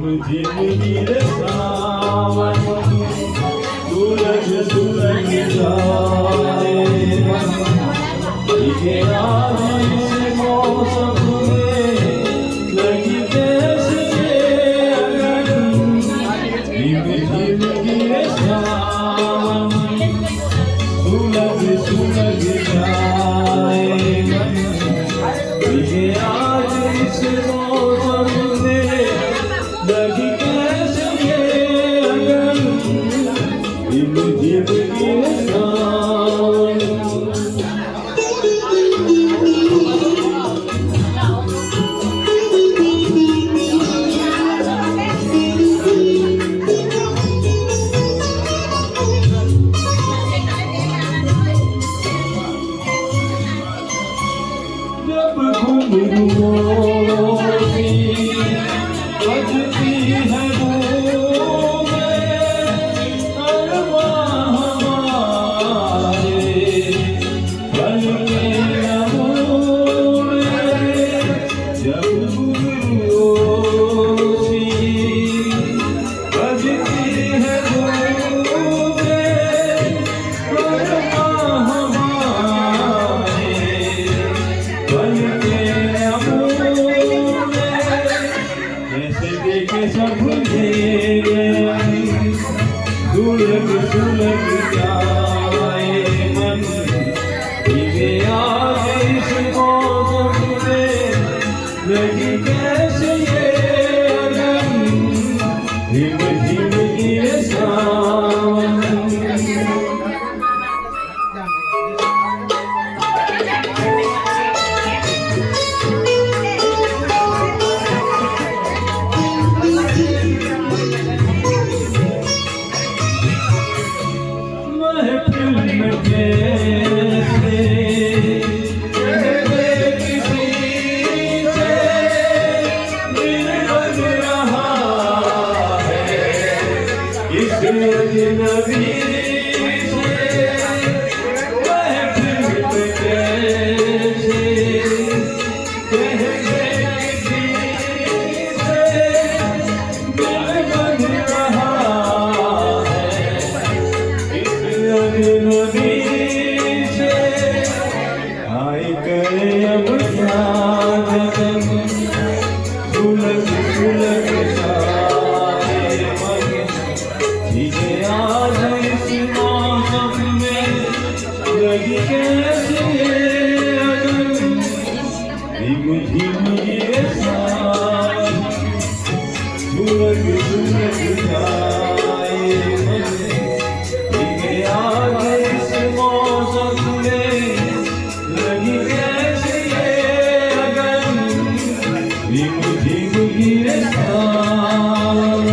जिंदगी रे सावन सुलग सुलग जाए ये आज इस मौसम में लगी कैसे अगन जिंदगी रे सावन सुलग सुलग जाए ये आज इस मौसम में लगी कैसे अगन जिंदगी रे सावन जब घुंघरुओं की बजती है बूंदें, अरमां हमारे पल के लम्हों में। जब घुंघरुओं की बजती है बूंदें, अरमां हमारे पल के लम्हों में। ऐसे देखे सब भूले सुलग सुलग जाए मन ये आज इस मौसम में लगी कैसे ये अगन झिम झिम गिरे सावन। महफिल में कैसे कहते किसी से दिल बज रहा है इस अजनबी से। महफिल में कैसे कहते किसी से दिल बज रहा अजनबी से। आए करे अब क्या जगन सुलग सुलग जाए मन ये आज इस मौसम में लगी कैसे अगन झिम झिम ये सावन सुलग सुलग जाए मन ये आज इस मौसम में लगी कैसे ये अगन झिम झिम गिरे सावन।